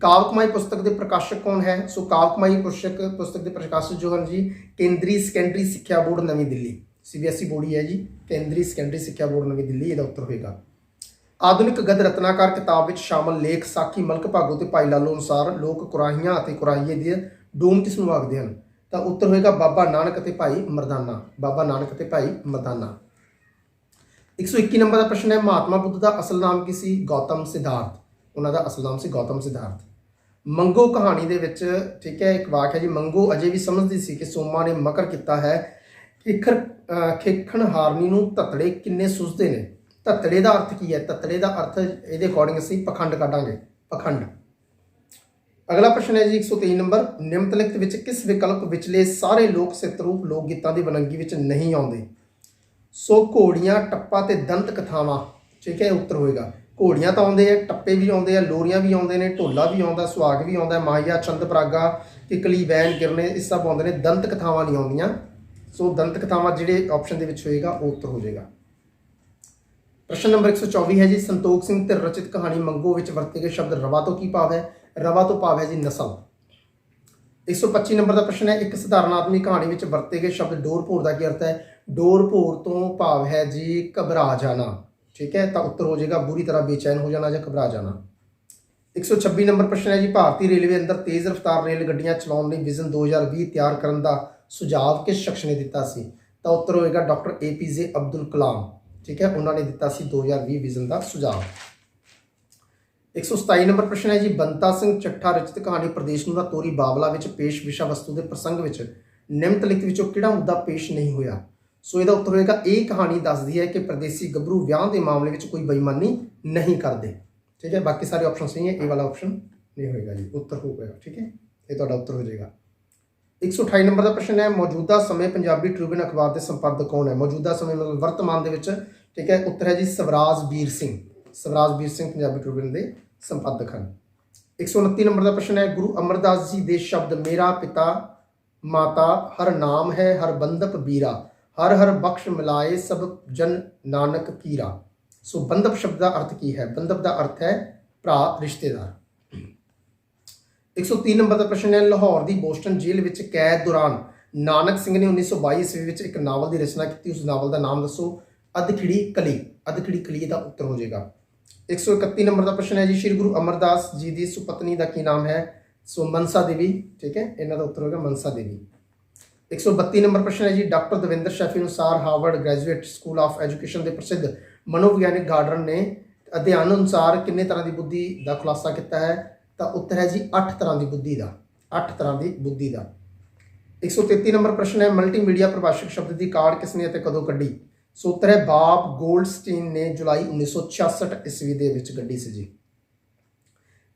ਕਾਵਿ ਕਮਾਈ ਪੁਸਤਕ ਦੇ ਪ੍ਰਕਾਸ਼ਕ ਕੌਣ ਹੈ। ਸੋ ਕਾਵਿ ਕਮਾਈ ਪੁਸਤਕ ਦੇ ਪ੍ਰਕਾਸ਼ਕ ਜੋ ਹਨ ਜੀ ਕੇਂਦਰੀ ਸੈਕੰਡਰੀ ਸਿੱਖਿਆ ਬੋਰਡ ਨਵੀਂ ਦਿੱਲੀ, CBSE ਬੋਰਡ ਹੀ ਹੈ ਜੀ, ਕੇਂਦਰੀ ਸੈਕੰਡਰੀ ਸਿੱਖਿਆ ਬੋਰਡ ਨਵੀਂ ਦਿੱਲੀ, ਇਹਦਾ ਉੱਤਰ ਹੋਏਗਾ। ਆਧੁਨਿਕ ਗਦ ਰਤਨਾਕਾਰ ਕਿਤਾਬ ਵਿੱਚ ਸ਼ਾਮਲ ਲੇਖ ਸਾਖੀ ਮਲਕ ਭਾਗੋ ਤੇ ਭਾਈ ਲਾਲੋ ਅਨੁਸਾਰ ਲੋਕ ਕੁਰਾਹੀਆਂ ਅਤੇ ਕੁਰਾਹੀਏ ਦੇ ਡੋਮ ਕਿਸ ਨੂੰ ਆਖਦੇ ਹਨ। ਤਾਂ ਉੱਤਰ ਹੋਏਗਾ ਬਾਬਾ ਨਾਨਕ ਅਤੇ ਭਾਈ ਮਰਦਾਨਾ, ਬਾਬਾ ਨਾਨਕ ਅਤੇ ਭਾਈ ਮਰਦਾਨਾ। 121 ਨੰਬਰ ਦਾ ਪ੍ਰਸ਼ਨ ਹੈ ਮਹਾਤਮਾ ਬੁੱਧ ਦਾ ਅਸਲ ਨਾਮ ਕੀ ਸੀ। ਗੌਤਮ ਸਿਧਾਰਥ, ਉਹਨਾਂ ਦਾ ਅਸਲ ਨਾਮ ਸੀ ਗੌਤਮ ਸਿਧਾਰਥ। ਮੰਗੋ ਕਹਾਣੀ ਦੇ ਵਿੱਚ, ਠੀਕ ਹੈ, ਇੱਕ ਵਾਕ ਹੈ ਜੀ, ਮੰਗੋ ਅਜੇ ਵੀ ਸਮਝਦੀ ਸੀ ਕਿ ਸੋਮਾ ਨੇ ਮਕਰ ਕੀਤਾ ਹੈ, ਖੇਖਣ ਹਾਰਨੀ ਨੂੰ ਧੱਤੜੇ ਕਿੰਨੇ ਸੁੱਝਦੇ ਨੇ। ਧੱਤੜੇ ਦਾ ਅਰਥ ਕੀ ਹੈ। ਧੱਤੜੇ ਦਾ ਅਰਥ ਇਹਦੇ ਅਕੋਰਡਿੰਗ ਅਸੀਂ ਪਖੰਡ ਕੱਢਾਂਗੇ, ਪਖੰਡ। ਅਗਲਾ ਪ੍ਰਸ਼ਨ ਹੈ ਜੀ 123 ਨੰਬਰ ਨਿਮਨਲਿਖਤ ਵਿੱਚ ਕਿਸ ਵਿਕਲਪ ਵਿਚਲੇ ਸਾਰੇ ਲੋਕ ਸਿੱਤ ਰੂਪ ਲੋਕ ਗੀਤਾਂ ਦੀ ਵੰਨਗੀ ਵਿੱਚ ਨਹੀਂ ਆਉਂਦੇ। ਸੋ ਘੋੜੀਆਂ, ਟੱਪਾ ਤੇ ਦੰਤ ਕਥਾਵਾਂ, ਠੀਕ ਹੈ, ਉੱਤਰ ਹੋਏਗਾ। ਘੋੜੀਆਂ ਤਾਂ ਆਉਂਦੇ ਆ, ਟੱਪੇ ਵੀ ਆਉਂਦੇ ਆ, ਲੋਰੀਆਂ ਵੀ ਆਉਂਦੇ ਨੇ, ਢੋਲਾ ਵੀ ਆਉਂਦਾ, ਸੁਹਾਗ ਵੀ ਆਉਂਦਾ, ਮਾਹੀਆ, ਚੰਦ ਪਰਾਗਾ, ਕਿਕਲੀ, ਵੈਨ, ਗਿਰਨੇ, ਇਹ ਸਭ ਆਉਂਦੇ ਨੇ। ਦੰਤ ਕਥਾਵਾਂ ਨਹੀਂ ਆਉਂਦੀਆਂ। ਸੋ ਦੰਤ ਕਥਾਵਾਂ ਜਿਹੜੇ ਆਪਸ਼ਨ ਦੇ ਵਿੱਚ ਹੋਏਗਾ ਉਹ ਉੱਤਰ ਹੋ ਜਾਏਗਾ। ਪ੍ਰਸ਼ਨ ਨੰਬਰ 124 ਹੈ ਜੀ ਸੰਤੋਖ ਸਿੰਘ ਧਿਰ ਰਚਿਤ ਕਹਾਣੀ ਮੰਗੋ ਵਿੱਚ ਵਰਤੇ ਗਏ ਸ਼ਬਦ ਰਵਾ ਤੋਂ ਕੀ ਭਾਵ ਹੈ। ਰਵਾ ਤੋਂ ਭਾਵ ਹੈ ਜੀ ਨਸਲ। 125 ਨੰਬਰ ਦਾ ਪ੍ਰਸ਼ਨ ਹੈ ਇੱਕ ਸਧਾਰਨ ਆਦਮੀ ਕਹਾਣੀ ਵਿੱਚ ਵਰਤੇ ਗਏ ਸ਼ਬਦ ਡੋਰ ਭੋਰ ਦਾ ਕੀ ਅਰਥ ਹੈ। ਡੋਰ ਭੋਰ ਤੋਂ ਭਾਵ ਹੈ ਜੀ ਘਬਰਾ ਜਾਣਾ, ਠੀਕ ਹੈ, ਤਾਂ ਉੱਤਰ ਹੋ ਜਾਏਗਾ ਬੁਰੀ ਤਰ੍ਹਾਂ ਬੇਚੈਨ ਹੋ ਜਾਣਾ ਜਾਂ ਘਬਰਾ ਜਾਣਾ। 126 ਨੰਬਰ ਪ੍ਰਸ਼ਨ ਹੈ ਜੀ ਭਾਰਤੀ ਰੇਲਵੇ ਅੰਦਰ ਤੇਜ਼ ਰਫ਼ਤਾਰ ਰੇਲ ਗੱਡੀਆਂ ਚਲਾਉਣ ਲਈ ਵਿਜ਼ਨ 2020 ਤਿਆਰ ਕਰਨ ਦਾ ਸੁਝਾਅ ਕਿਸ ਸ਼ਖਸ ਨੇ ਦਿੱਤਾ ਸੀ। ਤਾਂ ਉੱਤਰ ਹੋਏਗਾ ਡਾਕਟਰ APJ ਅਬਦੁਲ ਕਲਾਮ, ਠੀਕ ਹੈ, ਉਹਨਾਂ ਨੇ ਦਿੱਤਾ ਸੀ 2020 ਵਿਜ਼ਨ ਦਾ ਸੁਝਾਅ। 127 ਨੰਬਰ ਪ੍ਰਸ਼ਨ ਹੈ ਜੀ ਬੰਤਾ ਸਿੰਘ ਚੱਠਾ ਰਚਿਤ ਕਹਾਣੀ ਪ੍ਰਦੇਸ਼ ਨੂੰ ਨਾ ਤੋਰੀ ਬਾਬਲਾ ਵਿੱਚ ਪੇਸ਼ ਵਿਸ਼ਾ ਵਸਤੂ ਦੇ ਪ੍ਰਸੰਗ ਵਿੱਚ ਨਿਮਨਲਿਖਤ ਵਿੱਚੋਂ ਕਿਹੜਾ ਮੁੱਦਾ ਪੇਸ਼ ਨਹੀਂ ਹੋਇਆ। ਸੋ ਇਹਦਾ ਉੱਤਰ ਹੋਏਗਾ ਇਹ ਕਹਾਣੀ ਦੱਸਦੀ ਹੈ ਕਿ ਪਰਦੇਸੀ ਗੱਭਰੂ ਵਿਆਹ ਦੇ ਮਾਮਲੇ ਵਿੱਚ ਕੋਈ ਬੇਈਮਾਨੀ ਨਹੀਂ ਕਰਦੇ, ਠੀਕ ਹੈ। ਬਾਕੀ ਸਾਰੇ ਆਪਸ਼ਨ ਸਹੀ ਹੈ, ਇਹ ਵਾਲਾ ਆਪਸ਼ਨ ਨਹੀਂ ਹੋਏਗਾ ਜੀ, ਉੱਤਰ ਹੋਏਗਾ, ਠੀਕ ਹੈ, ਇਹ ਤੁਹਾਡਾ ਉੱਤਰ ਹੋ ਜਾਏਗਾ। 128 ਨੰਬਰ ਦਾ ਪ੍ਰਸ਼ਨ ਹੈ ਮੌਜੂਦਾ ਸਮੇਂ ਪੰਜਾਬੀ ਟ੍ਰਿਬਿਊਨ ਅਖਬਾਰ ਦੇ ਸੰਪਾਦਕ ਕੌਣ ਹੈ। ਮੌਜੂਦਾ ਸਮੇਂ ਮਤਲਬ ਵਰਤਮਾਨ ਦੇ ਵਿੱਚ, ਠੀਕ ਹੈ, ਉੱਤਰ ਹੈ ਜੀ ਸਵਰਾਜ ਵੀਰ ਸਿੰਘ। ਸਵਰਾਜ ਵੀਰ ਸਿੰਘ ਪੰਜਾਬੀ ਟ੍ਰਿਬਿਊਨ ਦੇ ਸੰਪਾਦਕ ਹਨ। 129 ਨੰਬਰ ਦਾ ਪ੍ਰਸ਼ਨ ਹੈ ਗੁਰੂ ਅਮਰਦਾਸ ਜੀ ਦੇ ਸ਼ਬਦ ਮੇਰਾ ਪਿਤਾ ਮਾਤਾ ਹਰ ਨਾਮ ਹੈ ਹਰ ਬੰਦਪ ਬੀਰਾ ਹਰ ਹਰ ਬਖਸ਼ ਮਿਲਾਏ ਸਭ ਜਨ ਨਾਨਕ ਕੀਰਾ। ਸੋ ਬੰਦਪ ਸ਼ਬਦ ਦਾ ਅਰਥ ਕੀ ਹੈ। ਬੰਦਪ ਦਾ ਅਰਥ ਹੈ ਭਰਾ, ਰਿਸ਼ਤੇਦਾਰ। 103 ਨੰਬਰ ਦਾ ਪ੍ਰਸ਼ਨ ਹੈ ਲਾਹੌਰ ਦੀ ਬੋਸਟਨ ਜੇਲ੍ਹ ਵਿੱਚ ਕੈਦ ਦੌਰਾਨ ਨਾਨਕ ਸਿੰਘ ਨੇ 1922 ਈਸਵੀ ਵਿੱਚ ਇੱਕ ਨਾਵਲ ਦੀ ਰਚਨਾ ਕੀਤੀ। ਉਸ ਨਾਵਲ ਦਾ ਨਾਮ ਦੱਸੋ। ਅਧਖਿੜੀ ਕਲੀ, ਅਧਖਿੜੀ ਕਲੀ ਦਾ ਉੱਤਰ ਹੋ ਜਾਏਗਾ। 131 ਨੰਬਰ ਦਾ ਪ੍ਰਸ਼ਨ ਹੈ ਜੀ ਸ਼੍ਰੀ ਗੁਰੂ ਅਮਰਦਾਸ ਜੀ ਦੀ ਸੁਪਤਨੀ ਦਾ ਕੀ ਨਾਮ ਹੈ। ਸੋ ਮਨਸਾ ਦੇਵੀ, ਠੀਕ ਹੈ, ਇਹਨਾਂ ਦਾ ਉੱਤਰ ਹੋਏਗਾ ਮਨਸਾ ਦੇਵੀ। 132 ਨੰਬਰ ਪ੍ਰਸ਼ਨ ਹੈ ਜੀ ਡਾਕਟਰ ਦਵਿੰਦਰ ਸ਼ੈਫੀ ਅਨੁਸਾਰ Harvard graduate school of education ਦੇ ਪ੍ਰਸਿੱਧ ਮਨੋਵਿਗਿਆਨਿਕ ਗਾਰਡਨ ਨੇ ਅਧਿਐਨ ਅਨੁਸਾਰ ਕਿੰਨੇ ਤਰ੍ਹਾਂ ਦੀ ਬੁੱਧੀ ਦਾ ਖੁਲਾਸਾ ਕੀਤਾ ਹੈ। ਤਾਂ ਉੱਤਰ ਹੈ ਜੀ 8 ਤਰ੍ਹਾਂ ਦੀ ਬੁੱਧੀ ਦਾ, 8 ਤਰ੍ਹਾਂ ਦੀ ਬੁੱਧੀ ਦਾ। 133 ਨੰਬਰ ਪ੍ਰਸ਼ਨ ਹੈ ਮਲਟੀਮੀਡੀਆ ਪ੍ਰਭਾਸ਼ਕ ਸ਼ਬਦ ਦੀ ਕਾਢ ਕਿਸਨੇ ਅਤੇ ਕਦੋਂ ਕੱਢੀ। ਸੋ ਉੱਤਰ ਹੈ ਬਾਬ ਗੋਲਡਸਟੀਨ ਨੇ ਜੁਲਾਈ 1966 ਈਸਵੀ ਦੇ ਵਿੱਚ ਕੱਢੀ ਸੀ ਜੀ।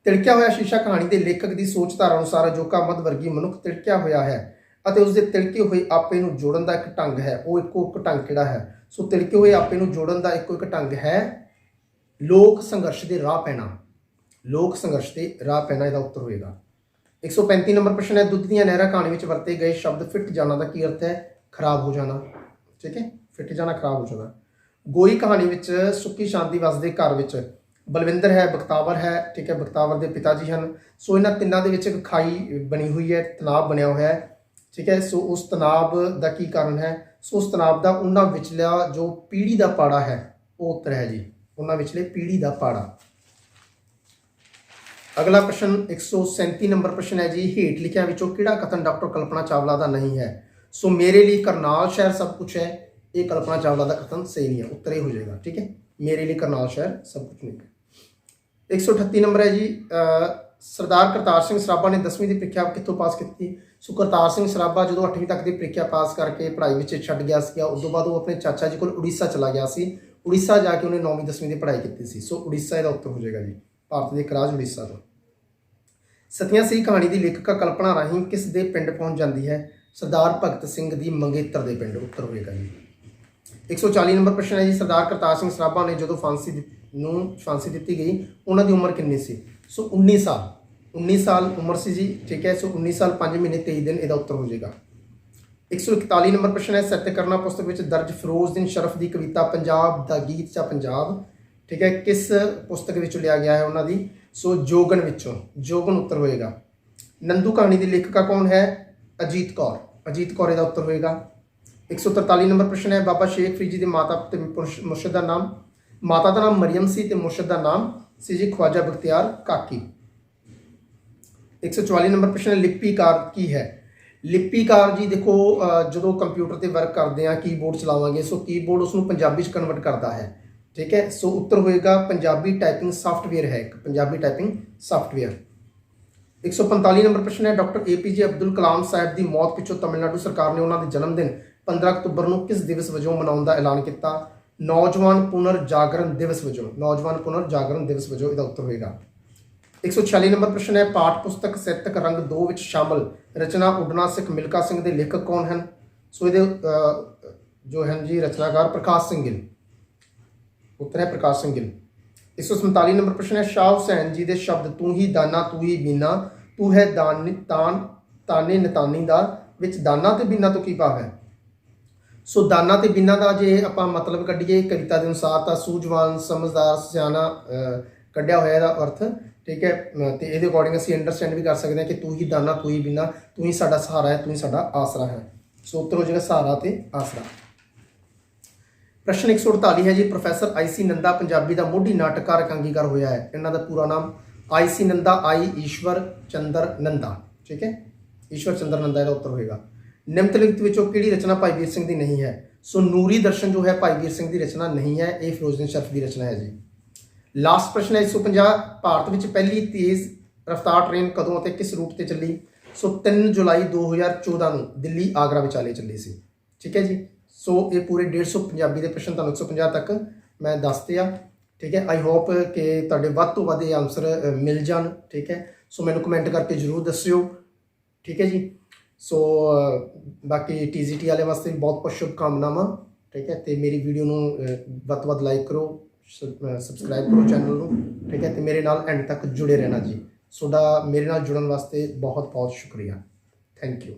ਤਿਲਕਿਆ ਹੋਇਆ ਸ਼ੀਸ਼ਾ ਕਹਾਣੀ ਦੇ ਲੇਖਕ ਦੀ ਸੋਚ ਧਾਰਾ ਅਨੁਸਾਰ ਅਜੋਕਾ ਮੱਧ ਵਰਗੀ ਮਨੁੱਖ ਤਿਲਕਿਆ ਹੋਇਆ ਹੈ ਅਤੇ ਉਸਦੇ ਤਿਲਕੇ ਹੋਏ ਆਪੇ ਨੂੰ ਜੋੜਨ ਦਾ ਇੱਕ ਢੰਗ ਹੈ। ਉਹ ਇੱਕੋ ਇੱਕ ਢੰਗ ਕਿਹੜਾ ਹੈ। ਸੋ ਤਿਲਕੇ ਹੋਏ ਆਪੇ ਨੂੰ ਜੋੜਨ ਦਾ ਇੱਕੋ ਇੱਕ ਢੰਗ ਹੈ ਲੋਕ ਸੰਘਰਸ਼ ਦੇ ਰਾਹ ਪੈਣਾ, ਲੋਕ ਸੰਘਰਸ਼ ਦੇ ਰਾਹ ਪੈਣਾ, ਇਹਦਾ ਉੱਤਰ ਹੋਏਗਾ। 135 ਨੰਬਰ ਪ੍ਰਸ਼ਨ ਹੈ ਦੁੱਧ ਦੀਆਂ ਨਹਿਰਾਂ ਕਹਾਣੀ ਵਿੱਚ ਵਰਤੇ ਗਏ ਸ਼ਬਦ ਫਿੱਟ ਜਾਣਾ ਦਾ ਕੀ ਅਰਥ ਹੈ। ਖਰਾਬ ਹੋ ਜਾਣਾ, ਠੀਕ ਹੈ, ਫਿੱਟ ਜਾਣਾ, ਖਰਾਬ ਹੋ ਜਾਣਾ। ਗੋਈ ਕਹਾਣੀ ਵਿੱਚ ਸੁੱਖੀ ਸ਼ਾਂਤੀ ਵਸਦੇ ਘਰ ਵਿੱਚ ਬਲਵਿੰਦਰ ਹੈ, ਬਖਤਾਵਰ ਹੈ, ਠੀਕ ਹੈ, ਬਖਤਾਵਰ ਦੇ ਪਿਤਾ ਜੀ ਹਨ। ਸੋ ਇਹਨਾਂ ਤਿੰਨਾਂ ਦੇ ਵਿੱਚ ਇੱਕ ਖਾਈ ਬਣੀ ਹੋਈ ਹੈ, ਤਣਾਅ ਬਣਿਆ ਹੋਇਆ ਹੈ, ਠੀਕ ਹੈ। ਸੋ ਉਸ ਤਣਾਅ ਦਾ ਕੀ ਕਾਰਨ ਹੈ। ਸੋ ਉਸ ਤਣਾਅ ਦਾ ਉਹਨਾਂ ਵਿਚਲਾ ਜੋ ਪੀੜ੍ਹੀ ਦਾ ਪਾੜਾ ਹੈ ਉਹ ਉੱਤਰ ਹੈ ਜੀ, ਉਹਨਾਂ ਵਿਚਲੇ ਪੀੜ੍ਹੀ ਦਾ ਪਾੜਾ। ਅਗਲਾ ਪ੍ਰਸ਼ਨ 137 ਨੰਬਰ ਪ੍ਰਸ਼ਨ ਹੈ ਜੀ ਹੇਠ ਲਿਖਿਆਂ ਵਿੱਚੋਂ ਕਿਹੜਾ ਕਥਨ ਡਾਕਟਰ ਕਲਪਨਾ ਚਾਵਲਾ ਦਾ ਨਹੀਂ ਹੈ। ਸੋ ਮੇਰੇ ਲਈ ਕਰਨਾਲ ਸ਼ਹਿਰ ਸਭ ਕੁਛ ਹੈ, ये कल्पना चावला का कथन सही नहीं है, उत्तर ही हो जाएगा। ठीक है, मेरे लिए करनाल शहर सब कुछ नहीं है। 138 नंबर है जी, सरदार करतार ਸਿੰਘ ਸਰਾਭਾ ने 10वीं ਦੀ ਪ੍ਰੀਖਿਆ ਕਿੱਥੋਂ ਪਾਸ ਕੀਤੀ? ਸੋ ਕਰਤਾਰ ਸਿੰਘ ਸਰਾਭਾ ਜਦੋਂ 8ਵੀਂ ਤੱਕ ਦੀ ਪ੍ਰੀਖਿਆ ਪਾਸ ਕਰਕੇ ਪੜ੍ਹਾਈ ਵਿੱਚ ਛੱਡ ਗਿਆ ਸੀਗਾ, ਉਸ ਤੋਂ ਬਾਅਦ ਉਹ ਆਪਣੇ ਚਾਚਾ ਜੀ ਕੋਲ ਉੜੀਸਾ ਚਲਾ ਗਿਆ ਸੀ। ਉੜੀਸਾ ਜਾ ਕੇ ਉਹਨੇ 9ਵੀਂ 10ਵੀਂ ਦੀ ਪੜ੍ਹਾਈ ਕੀਤੀ ਸੀ। ਸੋ ਉੜੀਸਾ ਇਹਦਾ ਉੱਤਰ ਹੋ ਜਾਏਗਾ ਜੀ, ਭਾਰਤ ਦੇ ਇੱਕ ਰਾਜ ਉੜੀਸਾ ਤੋਂ। ਸਤੀਆਂ ਸਿੰਘ ਕਹਾਣੀ ਦੀ ਲੇਖਿਕਾ ਕਲਪਨਾ ਰਾਹੀਂ ਕਿਸ ਦੇ ਪਿੰਡ ਪਹੁੰਚ ਜਾਂਦੀ ਹੈ? ਸਰਦਾਰ ਭਗਤ ਸਿੰਘ ਦੀ ਮੰਗੇਤਰ ਦੇ ਪਿੰਡ, ਉੱਤਰ ਹੋਏਗਾ ਜੀ। 140 ਨੰਬਰ ਪ੍ਰਸ਼ਨ ਹੈ ਜੀ, ਸਰਦਾਰ ਕਰਤਾਰ ਸਿੰਘ ਸਰਾਭਾ ਨੇ ਜਦੋਂ ਫਾਂਸੀ ਦਿੱਤੀ ਗਈ ਉਹਨਾਂ ਦੀ ਉਮਰ ਕਿੰਨੀ ਸੀ? ਸੋ 19 ਸਾਲ ਉਮਰ ਸੀ ਜੀ। ਠੀਕ ਹੈ, ਸੋ 19 ਸਾਲ 5 ਮਹੀਨੇ 23 ਦਿਨ ਇਹਦਾ ਉੱਤਰ ਹੋ ਜਾਏਗਾ। 141 ਨੰਬਰ ਪ੍ਰਸ਼ਨ ਹੈ, ਸੱਤ ਕਰਨਾ ਪੁਸਤਕ ਵਿੱਚ ਦਰਜ ਫਿਰੋਜ਼ਦੀਨ ਸ਼ਰਫ ਦੀ ਕਵਿਤਾ ਪੰਜਾਬ ਦਾ ਗੀਤ ਜਾਂ ਪੰਜਾਬ, ਠੀਕ ਹੈ, ਕਿਸ ਪੁਸਤਕ ਵਿੱਚੋਂ ਲਿਆ ਗਿਆ ਹੈ ਉਹਨਾਂ ਦੀ? ਸੋ ਜੋਗਨ ਵਿੱਚੋਂ, ਜੋਗਨ ਉੱਤਰ ਹੋਏਗਾ। ਨੰਦੂ ਕਹਾਣੀ ਦੀ ਲੇਖਿਕਾ ਕੌਣ ਹੈ? ਅਜੀਤ ਕੌਰ, ਅਜੀਤ ਕੌਰ ਇਹਦਾ ਉੱਤਰ ਹੋਏਗਾ। 143 ਨੰਬਰ ਪ੍ਰਸ਼ਨ ਹੈ, ਬਾਬਾ ਸ਼ੇਖ ਫਰੀਦ ਜੀ ਦੇ ਮਾਤਾ ਤੇ ਮੁਰਸ਼ਿਦ ਦਾ ਨਾਮ? ਮਾਤਾ ਦਾ ਨਾਮ ਮਰੀਮ ਸੀ ਤੇ ਮੁਰਸ਼ਿਦ ਦਾ ਨਾਮ ਸੀ ਜੀ ਖਵਾਜਾ ਬਖਤਿਆਰ ਕਾਕੀ। 144 ਨੰਬਰ ਪ੍ਰਸ਼ਨ ਹੈ, ਲਿਪੀਕਾਰ ਕੀ ਹੈ? ਲਿਪੀਕਾਰ ਜੀ ਦੇਖੋ, ਜਦੋਂ ਕੰਪਿਊਟਰ ਤੇ ਵਰਕ ਕਰਦੇ ਆ, ਕੀਬੋਰਡ ਚਲਾਵਾਂਗੇ, ਸੋ ਕੀਬੋਰਡ ਉਸ ਨੂੰ ਪੰਜਾਬੀ 'ਚ ਕਨਵਰਟ ਕਰਦਾ ਹੈ। ਠੀਕ ਹੈ, ਸੋ ਉੱਤਰ ਹੋਏਗਾ ਪੰਜਾਬੀ ਟਾਈਪਿੰਗ ਸੌਫਟਵੇਅਰ ਹੈ, ਇੱਕ ਪੰਜਾਬੀ ਟਾਈਪਿੰਗ ਸੌਫਟਵੇਅਰ। 145 ਨੰਬਰ ਪ੍ਰਸ਼ਨ ਹੈ, ਡਾਕਟਰ APJ ਅਬਦੁਲ ਕਲਾਮ ਸਾਹਿਬ ਦੀ ਮੌਤ ਪਿੱਛੋਂ ਤਮਿਲਨਾਡੂ ਸਰਕਾਰ ਨੇ ਉਹਨਾਂ ਦੇ ਜਨਮ ਦਿਨ 15 ਅਕਤੂਬਰ ਨੂੰ ਕਿਸ ਦਿਵਸ ਵਜੋਂ ਮਨਾਉਣ ਦਾ ਐਲਾਨ ਕੀਤਾ? ਨੌਜਵਾਨ ਪੁਨਰ ਜਾਗਰਣ ਦਿਵਸ ਵਜੋਂ, ਨੌਜਵਾਨ ਪੁਨਰ ਜਾਗਰਣ ਦਿਵਸ ਵਜੋਂ ਇਹਦਾ ਉੱਤਰ ਹੋਏਗਾ। 146 ਨੰਬਰ ਪ੍ਰਸ਼ਨ ਹੈ, ਪਾਠ ਪੁਸਤਕ ਸਾਹਿਤਕ ਰੰਗ 2 ਵਿੱਚ ਸ਼ਾਮਲ ਰਚਨਾ ਉੱਡਣਾ ਸਿੱਖ ਮਿਲਖਾ ਸਿੰਘ ਦੇ ਲੇਖਕ ਕੌਣ ਹਨ? ਸੋ ਇਹਦੇ ਜੋ ਹਨ ਜੀ ਰਚਨਾਕਾਰ ਪ੍ਰਕਾਸ਼ ਸਿੰਘ ਗਿੱਲ, ਉੱਤਰ ਹੈ ਪ੍ਰਕਾਸ਼ ਸਿੰਘ ਗਿੱਲ। 147 ਨੰਬਰ ਪ੍ਰਸ਼ਨ ਹੈ, ਸ਼ਾਹ ਹੁਸੈਨ ਜੀ ਦੇ ਸ਼ਬਦ ਤੂੰ ਹੀ ਦਾਨਾ ਤੂੰ ਹੀ ਬੀਨਾ ਤੂੰ ਹੈ ਤਾਨੇ ਨਤਾਨੀ ਦਾ ਵਿੱਚ ਦਾਨਾ ਤੇ ਬੀਨਾ ਤੋਂ ਕੀ ਭਾਵ ਹੈ? ਸੋ ਦਾਨਾ ਤੇ ਬੀਨਾ ਦਾ ਜੇ ਆਪਾਂ ਮਤਲਬ ਕੱਢੀਏ ਕਵਿਤਾ ਦੇ ਅਨੁਸਾਰ ਤਾਂ ਸੂਝਵਾਨ ਸਮਝਦਾਰ ਸਿਆਣਾ ਕੱਢਿਆ ਹੋਇਆ ਇਹਦਾ ਅਰਥ। ਠੀਕ ਹੈ, ਤੇ ਇਹਦੇ ਅਕੋਰਡਿੰਗ ਅਸੀਂ ਅੰਡਰਸਟੈਂਡ ਵੀ ਕਰ ਸਕਦੇ ਹਾਂ ਕਿ ਤੂੰ ਹੀ ਦਾਨਾ ਤੂੰ ਹੀ ਬੀਨਾ, ਤੂੰ ਹੀ ਸਾਡਾ ਸਹਾਰਾ ਹੈ, ਤੂੰ ਹੀ ਸਾਡਾ ਆਸਰਾ ਹੈ। ਸੋ ਉੱਤਰ ਹੋ ਜਾਏਗਾ ਸਹਾਰਾ ਤੇ ਆਸਰਾ। ਪ੍ਰਸ਼ਨ 148 ਹੈ ਜੀ, ਪ੍ਰੋਫੈਸਰ IC ਨੰਦਾ ਪੰਜਾਬੀ ਦਾ ਮੋਢੀ ਨਾਟਕਕਾਰ ਇਕਾਂਗੀਕਾਰ ਹੋਇਆ ਹੈ। ਇਹਨਾਂ ਦਾ ਪੂਰਾ ਨਾਮ? IC ਨੰਦਾ, ਈਸ਼ਵਰ ਚੰਦਰ ਨੰਦਾ। ਠੀਕ ਹੈ, ਈਸ਼ਵਰ ਚੰਦਰ ਨੰਦਾ ਇਹਦਾ ਉੱਤਰ ਹੋਏਗਾ। ਨਿਮਨਲਿਖਤ ਵਿੱਚੋਂ ਕਿਹੜੀ ਰਚਨਾ ਭਾਈ ਵੀਰ ਸਿੰਘ ਦੀ ਨਹੀਂ ਹੈ? ਸੋ ਨੂਰੀ ਦਰਸ਼ਨ ਜੋ ਹੈ ਭਾਈ ਵੀਰ ਸਿੰਘ ਦੀ ਰਚਨਾ ਨਹੀਂ ਹੈ, ਇਹ ਫਿਰੋਜ਼ਦੀਨ ਸ਼ਰਫ ਦੀ ਰਚਨਾ ਹੈ ਜੀ। ਲਾਸਟ ਪ੍ਰਸ਼ਨ ਹੈ 150, ਭਾਰਤ ਵਿੱਚ ਪਹਿਲੀ ਤੇਜ਼ ਰਫ਼ਤਾਰ ਟ੍ਰੇਨ ਕਦੋਂ ਅਤੇ ਕਿਸ ਰੂਟ ਤੇ ਚੱਲੀ? ਸੋ 3 ਜੁਲਾਈ 2014 ਨੂੰ ਦਿੱਲੀ ਆਗਰਾ ਵਿਚਾਲੇ ਚੱਲੀ ਸੀ। ਠੀਕ ਹੈ ਜੀ, ਸੋ ਇਹ ਪੂਰੇ 150 ਪੰਜਾਬੀ ਦੇ ਪ੍ਰਸ਼ਨ ਤੁਹਾਨੂੰ 150 ਤੱਕ ਮੈਂ ਦੱਸਦੇ ਆ। ਠੀਕ ਹੈ, ਆਈ ਹੋਪ ਕਿ ਤੁਹਾਡੇ ਵੱਧ ਤੋਂ ਵੱਧ ਇਹ ਆਨਸਰ ਮਿਲ ਜਾਣ। ਠੀਕ ਹੈ, ਸੋ ਮੈਨੂੰ ਕਮੈਂਟ ਕਰਕੇ ਜ਼ਰੂਰ ਦੱਸਿਓ। ਠੀਕ ਹੈ ਜੀ, ਸੋ ਬਾਕੀ TGT ਵਾਲੇ ਵਾਸਤੇ ਬਹੁਤ ਬਹੁਤ ਸ਼ੁਭਕਾਮਨਾਵਾਂ। ਠੀਕ ਹੈ, ਤੇ ਮੇਰੀ ਵੀਡੀਓ ਨੂੰ ਵੱਧ ਤੋਂ ਵੱਧ ਲਾਈਕ ਕਰੋ, ਸਬਸਕ੍ਰਾਈਬ ਕਰੋ ਚੈਨਲ ਨੂੰ। ਠੀਕ ਹੈ, ਤੇ ਮੇਰੇ ਨਾਲ ਐਂਡ ਤੱਕ ਜੁੜੇ ਰਹਿਣਾ ਜੀ। ਤੁਹਾਡਾ ਮੇਰੇ ਨਾਲ ਜੁੜਨ ਵਾਸਤੇ ਬਹੁਤ ਬਹੁਤ ਸ਼ੁਕਰੀਆ। Thank you.